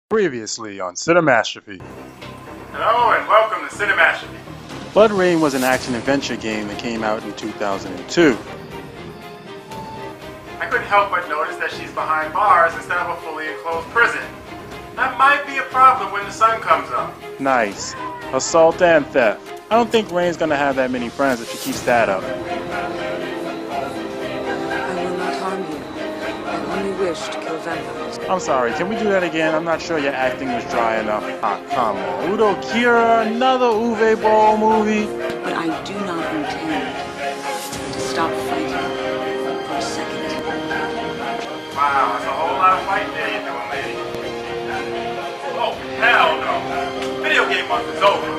Previously on Cinemastrophe. Hello and welcome to Cinemastrophe. Blood Rain was an action-adventure game that came out in 2002. I couldn't help but notice that she's behind bars instead of a fully enclosed prison. That might be a problem when the sun comes up. Nice. Assault and theft. I don't think Rain's gonna have that many friends if she keeps that up. I will not harm you. I only wish to kill vampires. I'm sorry, can we do that again? I'm not sure your acting was dry enough. Ah, come on. Udo Kier, another Uwe Boll movie? But I do not intend to stop fighting for a second. Wow, that's a whole lot of fighting there you're doing, lady. Oh, hell no. Video game month is over.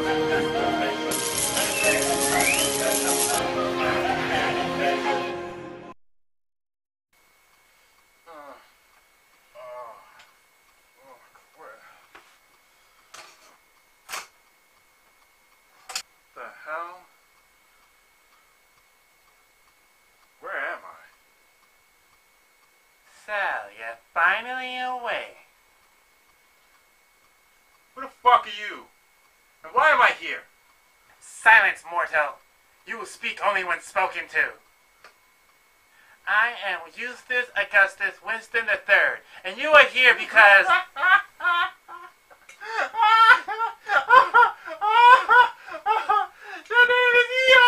The hell? Where am I? So, you're finally awake. Who the fuck are you? And why am I here? Silence, mortal. You will speak only when spoken to. I am Eustace Augustus Winston III, and you are here because... Your name is Yo!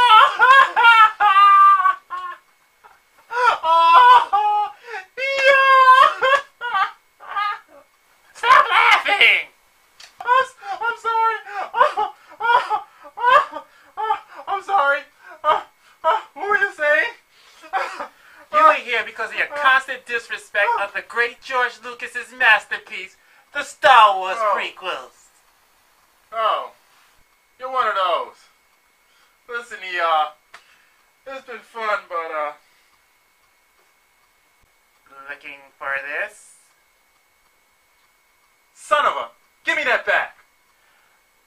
Stop laughing! I'm sorry. I'm sorry. What were you saying? You are here because of your constant disrespect of the great George Lucas's masterpiece, the Star Wars prequels. Oh, you're one of those. Listen, it's been fun, but, Looking for this? son of a, give me that back.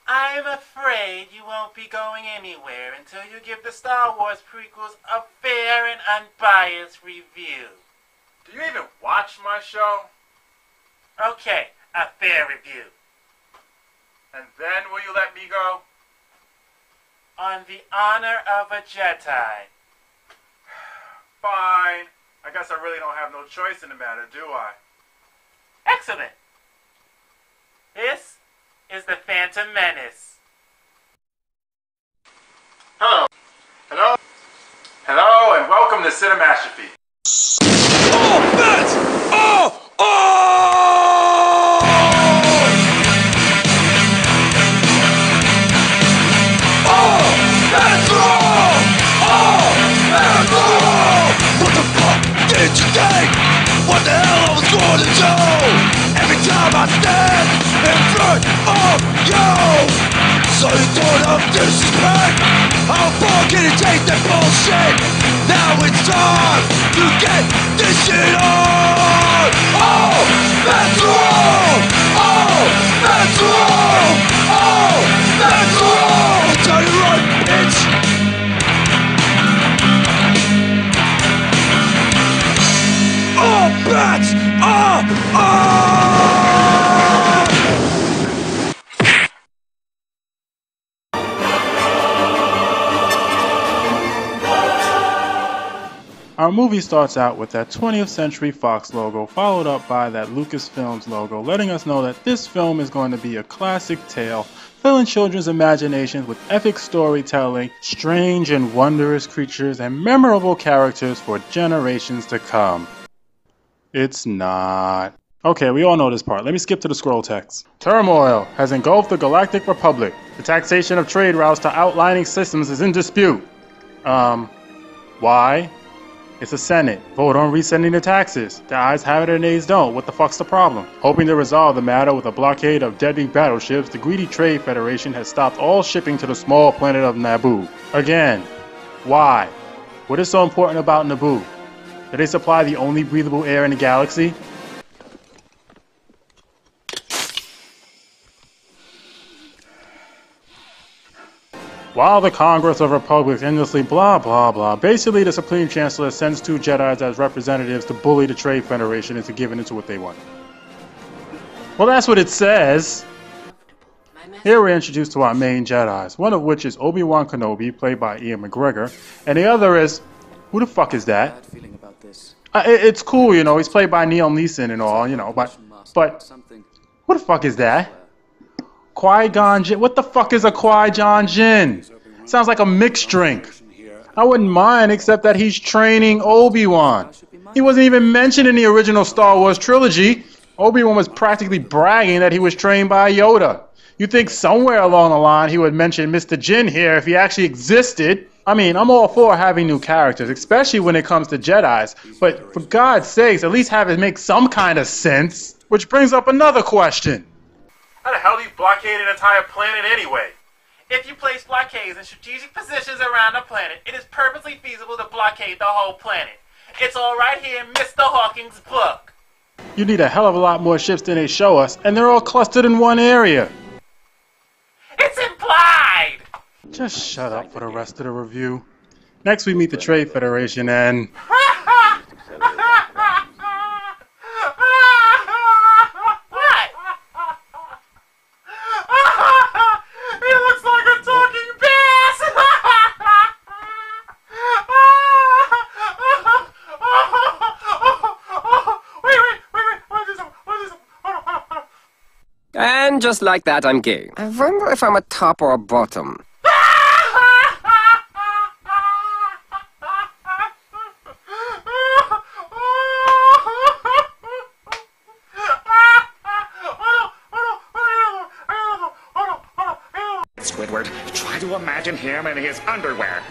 I'm afraid you won't be going anywhere until you give the Star Wars prequels a fair and unbiased review. Do you even watch my show? Okay, a fair review. And then will you let me go? On the honor of a Jedi. Fine. I guess I really don't have no choice in the matter, do I? Excellent. This is the Phantom Menace. Hello. Hello. Hello, and welcome to Cinemastrophe. Oh, Bats! Oh! Oh! Oh! That's wrong! Oh! That's wrong! What the fuck did you think? What the hell I was going to do? Every time I stand in front of you, so you don't have disrespect. How far can you take that bullshit? Now it's time to get this shit on. Oh, that's wrong. Oh, that's wrong. Oh, that's wrong. I'll tell you right, bitch. Oh, bats. Oh, oh. Our movie starts out with that 20th Century Fox logo, followed up by that Lucasfilms logo, letting us know that this film is going to be a classic tale, filling children's imaginations with epic storytelling, strange and wondrous creatures, and memorable characters for generations to come. It's not. Okay, we all know this part. Let me skip to the scroll text. Turmoil has engulfed the Galactic Republic. The taxation of trade routes to outlining systems is in dispute. Why? It's a Senate. Vote on resetting the taxes. The ayes have it and nays don't. What the fuck's the problem? Hoping to resolve the matter with a blockade of deadly battleships, the greedy Trade Federation has stopped all shipping to the small planet of Naboo. Again, why? What is so important about Naboo? Do they supply the only breathable air in the galaxy? While the Congress of Republics endlessly blah blah blah, basically the Supreme Chancellor sends two Jedis as representatives to bully the Trade Federation into giving into what they want. Well, that's what it says. Here we're introduced to our main Jedis, one of which is Obi-Wan Kenobi, played by Ian McGregor, and the other is... Who the fuck is that? It's cool, you know, he's played by Neil Neeson and all, you know, but who the fuck is that? Qui-Gon Jinn? What the fuck is a Qui-Gon Jinn? Sounds like a mixed drink. I wouldn't mind, except that he's training Obi-Wan. He wasn't even mentioned in the original Star Wars trilogy. Obi-Wan was practically bragging that he was trained by Yoda. You'd think somewhere along the line he would mention Mr. Jinn here if he actually existed. I mean, I'm all for having new characters, especially when it comes to Jedis, but for God's sakes, at least have it make some kind of sense. Which brings up another question. How the hell do you blockade an entire planet anyway? If you place blockades in strategic positions around the planet, it is perfectly feasible to blockade the whole planet. It's all right here in Mr. Hawking's book. You need a hell of a lot more ships than they show us, and they're all clustered in one area. It's implied! Just shut up for the rest of the review. Next we meet the Trade Federation and... What? He looks like a talking bass! Wait, what is this? Hold on. And just like that, I'm gay. I wonder if I'm a top or a bottom. Squidward, try to imagine him in his underwear.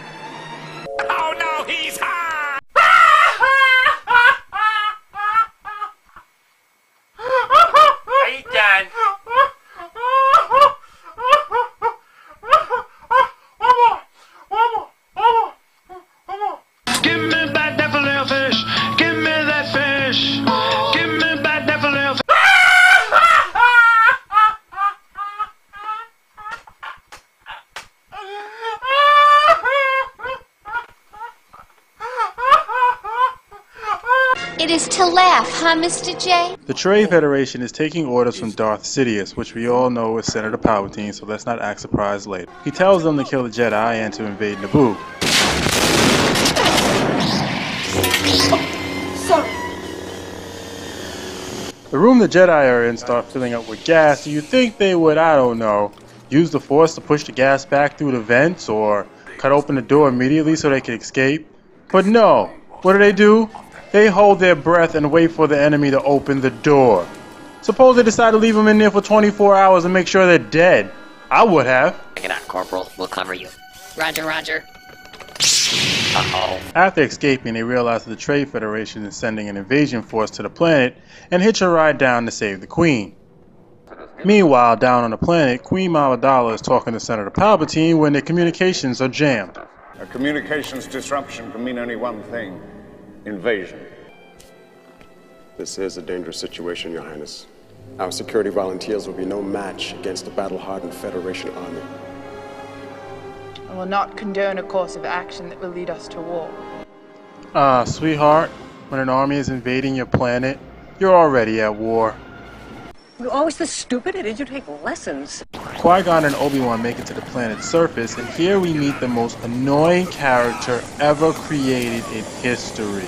Oh no, he's hot! Are you done? Give me back that filet fish. Give me that fish. Give me back that filet fish. It is to laugh, huh, Mr. J? The Trade Federation is taking orders from Darth Sidious, which we all know is Senator Palpatine, so let's not act surprised later. He tells them to kill the Jedi and to invade Naboo. The room the Jedi are in start filling up with gas, so you think they would, I don't know, use the Force to push the gas back through the vents, or cut open the door immediately so they can escape? But no, what do? They hold their breath and wait for the enemy to open the door. Suppose they decide to leave them in there for 24 hours and make sure they're dead. I would have. Bring it out, Corporal. We'll cover you. Roger, roger. Uh-oh. After escaping, they realize that the Trade Federation is sending an invasion force to the planet and hitch a ride down to save the Queen. Meanwhile, down on the planet, Queen Amidala is talking to Senator Palpatine when their communications are jammed. A communications disruption can mean only one thing. Invasion. This is a dangerous situation, Your Highness. Our security volunteers will be no match against the battle-hardened Federation army. I will not condone a course of action that will lead us to war. Sweetheart, when an army is invading your planet, you're already at war. You're always this stupid? Did you take lessons? Qui-Gon and Obi-Wan make it to the planet's surface, and here we meet the most annoying character ever created in history.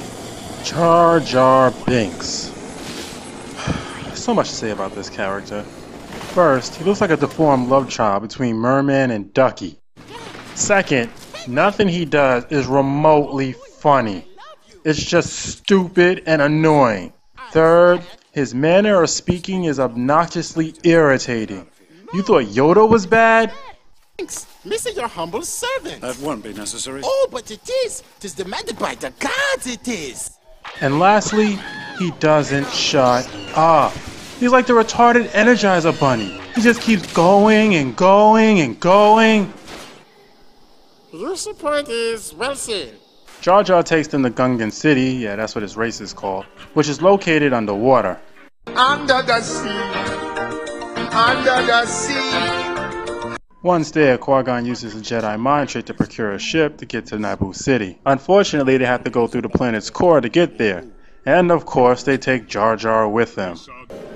Jar Jar Binks. There's so much to say about this character. First, he looks like a deformed love child between Merman and Ducky. Second, nothing he does is remotely funny. It's just stupid and annoying. Third, his manner of speaking is obnoxiously irritating. You thought Yoda was bad? Thanks, Mr. Your humble servant. That won't be necessary. Oh, but it is. 'Tis demanded by the gods, it is. And lastly, he doesn't shut up. He's like the retarded Energizer Bunny. He just keeps going and going and going. Your support is well seen. Jar Jar takes them to Gungan City, yeah, that's what his race is called, which is located underwater. Under the sea. Under the sea. Once there, Qui-Gon uses a Jedi mind trick to procure a ship to get to Naboo City. Unfortunately, they have to go through the planet's core to get there. And of course, they take Jar Jar with them.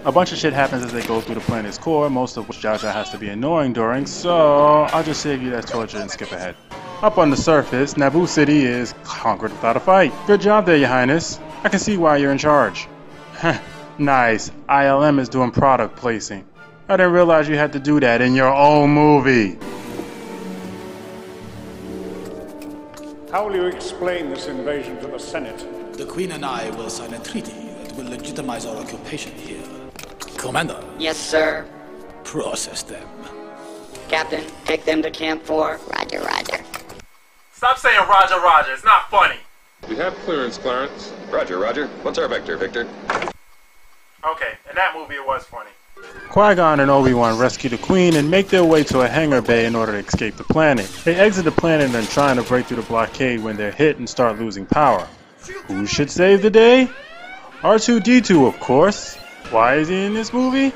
A bunch of shit happens as they go through the planet's core, most of which Jar Jar has to be annoying during, so I'll just save you that torture and skip ahead. Up on the surface, Naboo City is conquered without a fight. Good job there, Your Highness. I can see why you're in charge. Nice. ILM is doing product placing. I didn't realize you had to do that in your own movie. How will you explain this invasion to the Senate? The Queen and I will sign a treaty that will legitimize our occupation here. Commander. Yes, sir. Process them. Captain, take them to Camp 4. Roger, roger. Stop saying Roger, Roger. It's not funny. We have clearance, Clarence. Roger, Roger. What's our vector, Victor? Okay, in that movie it was funny. Qui-Gon and Obi-Wan rescue the Queen and make their way to a hangar bay in order to escape the planet. They exit the planet and are trying to break through the blockade when they're hit and start losing power. Who should save the day? R2-D2, of course. Why is he in this movie?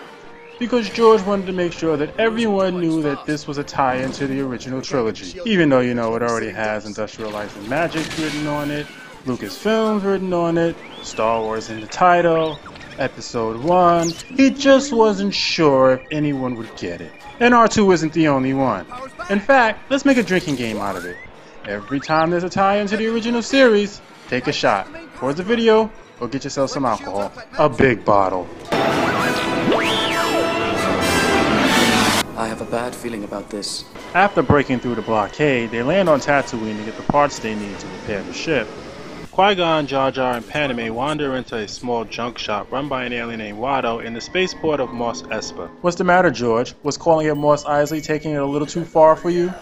Because George wanted to make sure that everyone knew that this was a tie-in to the original trilogy. Even though, you know, it already has Industrial Light and Magic written on it, Lucasfilms written on it, Star Wars in the title, Episode 1, he just wasn't sure if anyone would get it. And R2 isn't the only one. In fact, let's make a drinking game out of it. Every time there's a tie-in to the original series, take a shot. Pause the video, or get yourself some alcohol. A big bottle. I have a bad feeling about this. After breaking through the blockade, they land on Tatooine to get the parts they need to repair the ship. Qui-Gon, Jar Jar, and Padme wander into a small junk shop run by an alien named Watto in the spaceport of Mos Espa. What's the matter, George? Was calling it Mos Eisley taking it a little too far for you?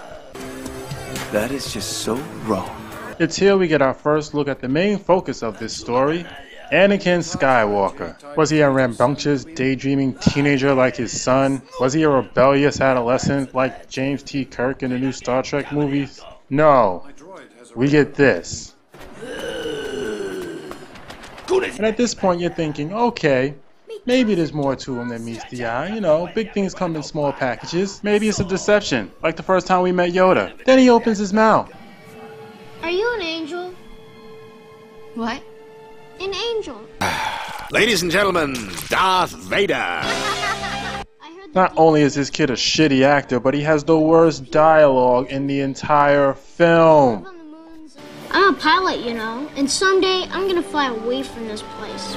That is just so wrong. It's here we get our first look at the main focus of this story, Anakin Skywalker. Was he a rambunctious, daydreaming teenager like his son? Was he a rebellious adolescent like James T. Kirk in the new Star Trek movies? No. We get this. And at this point you're thinking, okay, maybe there's more to him than meets the eye. You know, big things come in small packages. Maybe it's a deception, like the first time we met Yoda. Then he opens his mouth. Are you an angel? What? An angel. Ladies and gentlemen, Darth Vader. Not only is this kid a shitty actor, but he has the worst dialogue in the entire film. I'm a pilot, you know, and someday I'm gonna fly away from this place.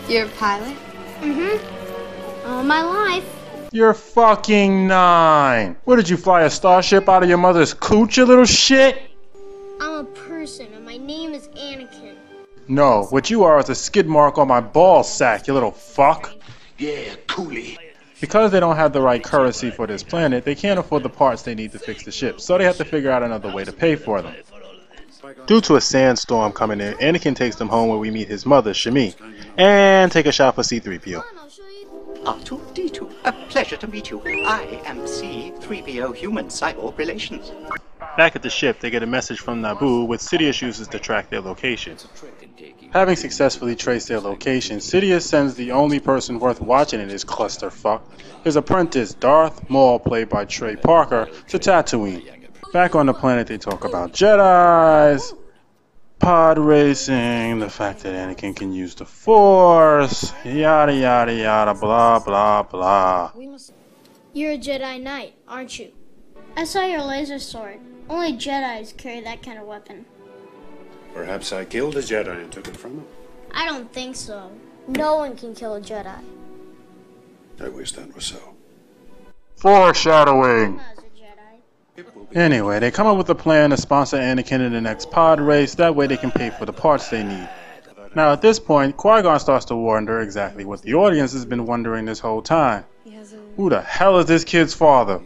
You're a pilot? Mm-hmm. All my life. You're fucking 9. What, did you fly a starship out of your mother's cooch, you little shit? I'm a person, and my name is Anakin. No, what you are is a skid mark on my ball sack, you little fuck. Yeah, coolie. Because they don't have the right currency for this planet, they can't afford the parts they need to fix the ship, so they have to figure out another way to pay for them. Due to a sandstorm coming in, Anakin takes them home where we meet his mother, Shmi, and take a shot for C-3PO. R2-D2, a pleasure to meet you. I am C-3PO Human Cyborg Relations. Back at the ship, they get a message from Naboo, which Sidious uses to track their location. Having successfully traced their location, Sidious sends the only person worth watching in this clusterfuck, his apprentice Darth Maul, played by Trey Parker, to Tatooine. Back on the planet, they talk about Jedis, pod racing, the fact that Anakin can use the Force, yada yada yada, blah blah blah. You're a Jedi Knight, aren't you? I saw your laser sword. Only Jedis carry that kind of weapon. Perhaps I killed a Jedi and took it from him. I don't think so. No one can kill a Jedi. I wish that was so. Foreshadowing! Anyway, they come up with a plan to sponsor Anakin in the next pod race, that way they can pay for the parts they need. Now at this point, Qui-Gon starts to wonder exactly what the audience has been wondering this whole time. Who the hell is this kid's father?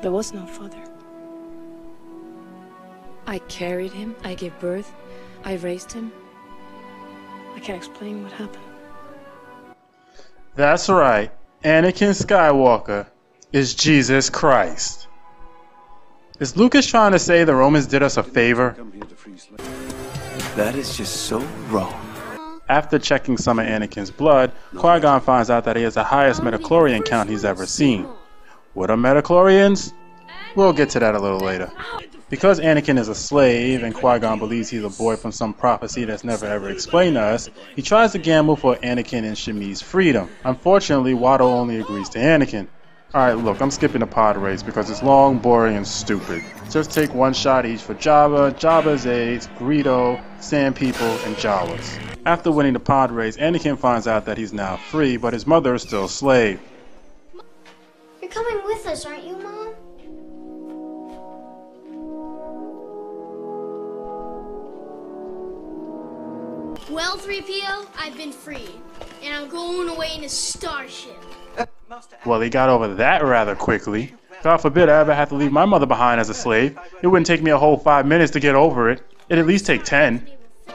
There was no father. I carried him, I gave birth, I raised him. I can't explain what happened. That's right, Anakin Skywalker is Jesus Christ. Is Lucas trying to say the Romans did us a favor? That is just so wrong. After checking some of Anakin's blood, Qui-Gon finds out that he has the highest midichlorian count he's ever seen. What are midichlorians? We'll get to that a little later. Because Anakin is a slave and Qui-Gon believes he's a boy from some prophecy that's never ever explained to us, he tries to gamble for Anakin and Shmi's freedom. Unfortunately, Watto only agrees to Anakin. Alright, look, I'm skipping the pod race because it's long, boring, and stupid. Just take one shot each for Jabba, Jabba's aides, Greedo, Sand People, and Jawas. After winning the pod race, Anakin finds out that he's now free, but his mother is still a slave. You're coming with us, aren't you, Mom? Well, 3PO, I've been freed, and I'm going away in a starship. Well, he got over that rather quickly. God forbid I ever have to leave my mother behind as a slave. It wouldn't take me a whole 5 minutes to get over it. It'd at least take 10. I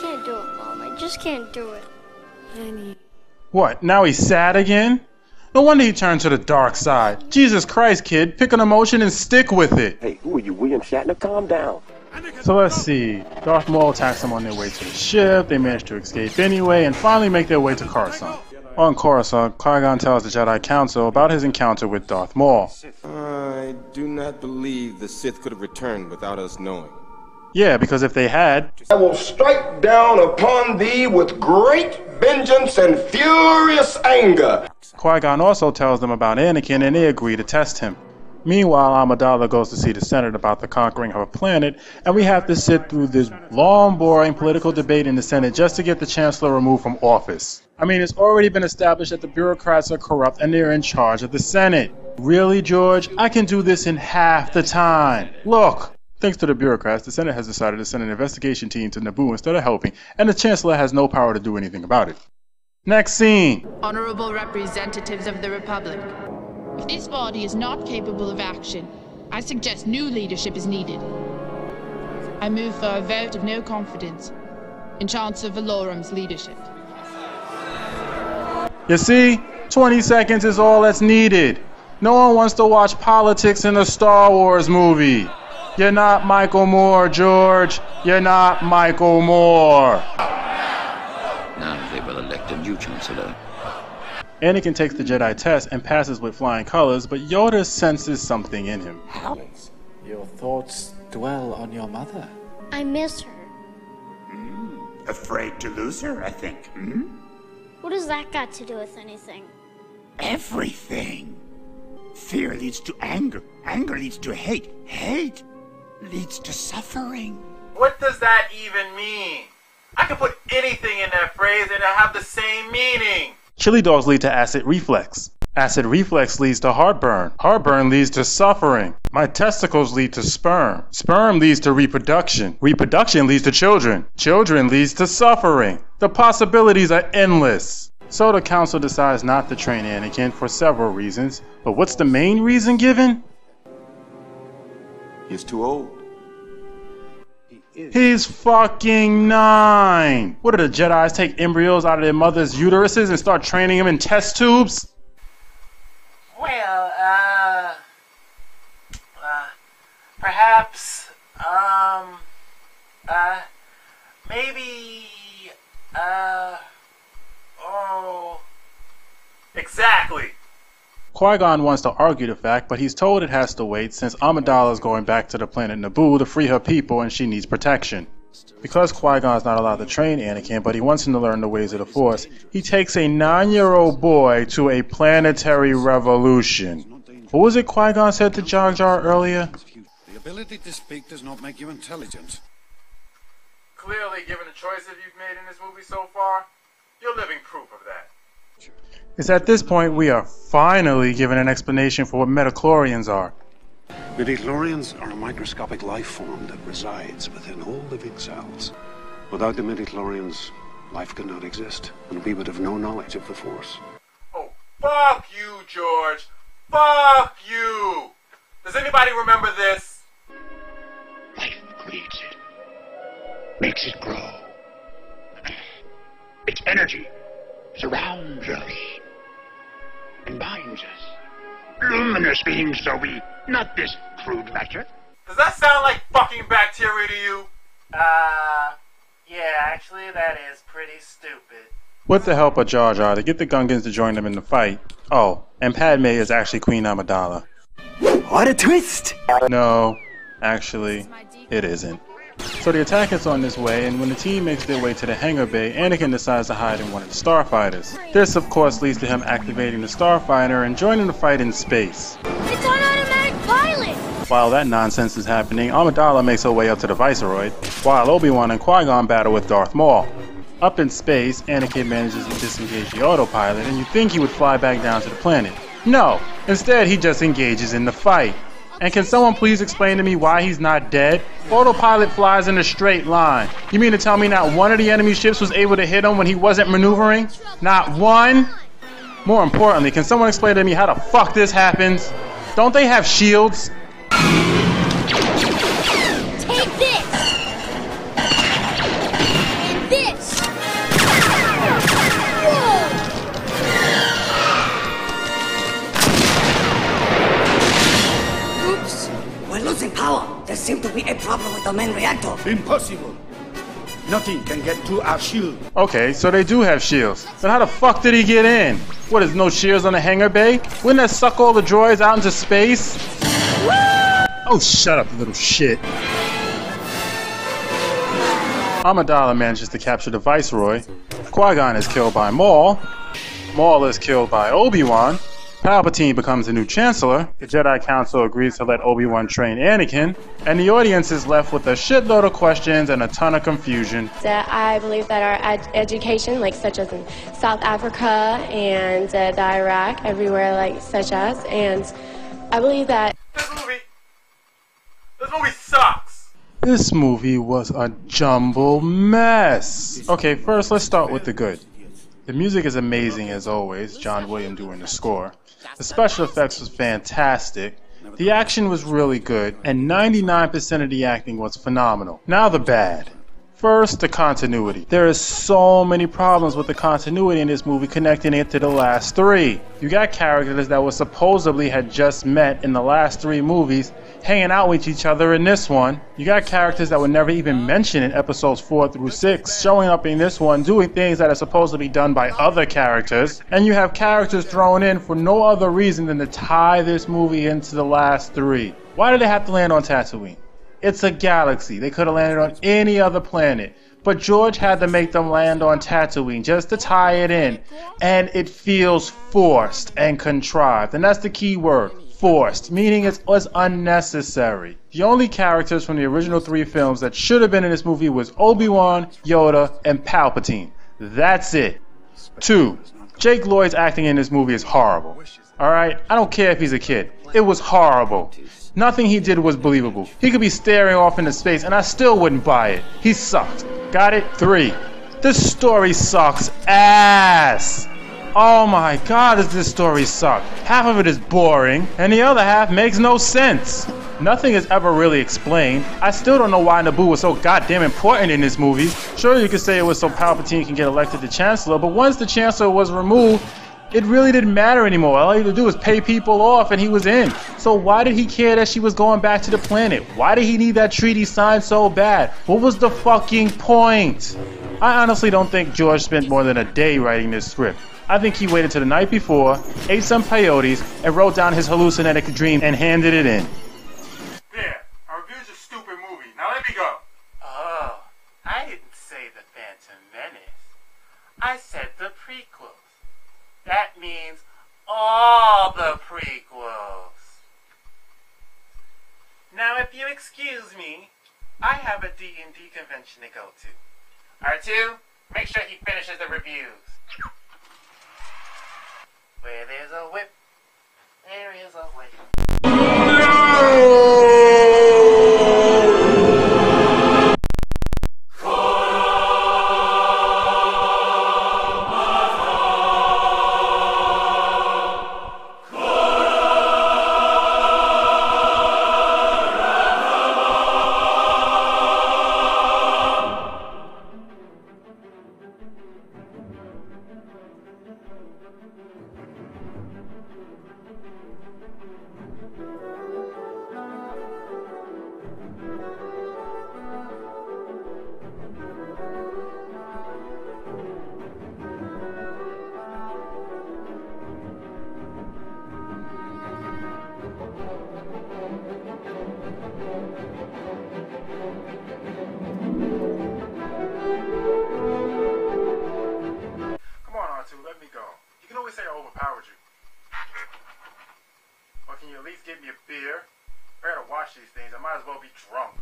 can't do it, Mom. I just can't do it. Honey. What, now he's sad again? No wonder he turned to the dark side. Jesus Christ, kid, pick an emotion and stick with it. Hey, who are you, William Shatner? Calm down. So let's see. Darth Maul attacks them on their way to the ship, they manage to escape anyway, and finally make their way to Coruscant. On Coruscant, Qui-Gon tells the Jedi Council about his encounter with Darth Maul. I do not believe the Sith could have returned without us knowing. Yeah, because if they had, I will strike down upon thee with great vengeance and furious anger. Qui-Gon also tells them about Anakin and they agree to test him. Meanwhile, Amidala goes to see the Senate about the conquering of a planet, and we have to sit through this long, boring political debate in the Senate just to get the Chancellor removed from office. I mean, it's already been established that the bureaucrats are corrupt and they're in charge of the Senate. Really, George? I can do this in half the time. Look! Thanks to the bureaucrats, the Senate has decided to send an investigation team to Naboo instead of helping, and the Chancellor has no power to do anything about it. Next scene! Honorable representatives of the Republic. If this body is not capable of action, I suggest new leadership is needed. I move for a vote of no confidence in Chancellor Valorum's leadership. You see? 20 seconds is all that's needed. No one wants to watch politics in a Star Wars movie. You're not Michael Moore, George. You're not Michael Moore. Now they will elect a new Chancellor. Anakin takes the Jedi test and passes with flying colors, but Yoda senses something in him. Your thoughts dwell on your mother. I miss her. Afraid to lose her, I think. What has that got to do with anything? Everything. Fear leads to anger. Anger leads to hate. Hate leads to suffering. What does that even mean? I can put anything in that phrase and it'll have the same meaning. Chili dogs lead to acid reflex. Acid reflex leads to heartburn. Heartburn leads to suffering. My testicles lead to sperm. Sperm leads to reproduction. Reproduction leads to children. Children leads to suffering. The possibilities are endless. So the council decides not to train Anakin for several reasons. But what's the main reason given? He's too old. He's fucking 9! What do the Jedis take embryos out of their mother's uteruses and start training them in test tubes? Well, perhaps, maybe, exactly. Qui-Gon wants to argue the fact, but he's told it has to wait since Amidala is going back to the planet Naboo to free her people and she needs protection. Because Qui-Gon's not allowed to train Anakin, but he wants him to learn the ways of the Force, he takes a 9-year-old boy to a planetary revolution. What was it Qui-Gon said to Jar Jar earlier? The ability to speak does not make you intelligent. Clearly, given the choices you've made in this movie so far, you're living proof of that. It's at this point we are finally given an explanation for what midichlorians are. Midichlorians are a microscopic life form that resides within all living cells. Without the midichlorians, life could not exist, and we would have no knowledge of the Force. Oh, fuck you, George! Fuck you! Does anybody remember this? Life creates it, makes it grow. Its energy surrounds us and binds us. Luminous beings, so we, not this crude matter. Does that sound like fucking bacteria to you? Yeah, actually that is pretty stupid. with the help of Jar Jar to get the Gungans to join them in the fight. Oh, and Padme is actually Queen Amidala. What a twist! No, actually, it isn't. So the attack is on this way, and when the team makes their way to the hangar bay, Anakin decides to hide in one of the starfighters. This, of course, leads to him activating the starfighter and joining the fight in space. It's on automatic pilot! While that nonsense is happening, Amidala makes her way up to the Viceroy, while Obi-Wan and Qui-Gon battle with Darth Maul. Up in space, Anakin manages to disengage the autopilot, and you think he would fly back down to the planet. No! Instead, he just engages in the fight. And can someone please explain to me why he's not dead? Autopilot flies in a straight line. You mean to tell me not one of the enemy ships was able to hit him when he wasn't maneuvering? Not one? More importantly, can someone explain to me how the fuck this happens? Don't they have shields? Take this! And this! Whoa! Oops! We're losing power. There seems to be a problem with the main reactor. Impossible. Nothing can get through our shield. Okay, so they do have shields. Then how the fuck did he get in? What, is no shields on the hangar bay? Wouldn't that suck all the droids out into space? Oh, shut up, little shit. Amidala manages to capture the Viceroy. Qui-Gon is killed by Maul. Maul is killed by Obi-Wan. Palpatine becomes the new Chancellor. The Jedi Council agrees to let Obi-Wan train Anakin. And the audience is left with a shitload of questions and a ton of confusion. I believe that our education, like such as in South Africa and the Iraq, everywhere like such as, and I believe that This movie sucks. This movie was a jumble mess. Okay, first let's start with the good. The music is amazing as always, John Williams doing the score. The special effects was fantastic. The action was really good, and 99% of the acting was phenomenal. Now the bad. First, the continuity. There is so many problems with the continuity in this movie connecting it to the last three. You got characters that were supposedly had just met in the last three movies, hanging out with each other in this one. You got characters that were never even mentioned in episodes 4 through 6, showing up in this one, doing things that are supposed to be done by other characters. And you have characters thrown in for no other reason than to tie this movie into the last three. Why did they have to land on Tatooine? It's a galaxy. They could have landed on any other planet. But George had to make them land on Tatooine just to tie it in. And it feels forced and contrived. And that's the key word. Forced. Meaning it was unnecessary. The only characters from the original three films that should have been in this movie was Obi-Wan, Yoda, and Palpatine. That's it. 2. Jake Lloyd's acting in this movie is horrible. Alright? I don't care if he's a kid. It was horrible. Nothing he did was believable. He could be staring off into space and I still wouldn't buy it. He sucked. Got it? 3. This story sucks ass. Oh my god, does this story suck. Half of it is boring and the other half makes no sense. Nothing is ever really explained. I still don't know why Naboo was so goddamn important in this movie. Sure, you could say it was so Palpatine can get elected to Chancellor, but once the Chancellor was removed, it really didn't matter anymore. All he had to do was pay people off and he was in. So why did he care that she was going back to the planet? Why did he need that treaty signed so bad? What was the fucking point? I honestly don't think George spent more than a day writing this script. I think he waited till the night before, ate some peyotes, and wrote down his hallucinogenic dream and handed it in. There, I reviewed your stupid movie. Now let me go. Oh, I didn't say the Phantom Menace. I said the prequels. That means all the prequels. Now, if you excuse me, I have a D&D convention to go to. R2, make sure he finishes the reviews. Where there's a whip, there is a way. to, let me go. You can always say I overpowered you. Or can you at least get me a beer? I gotta wash these things. I might as well be drunk.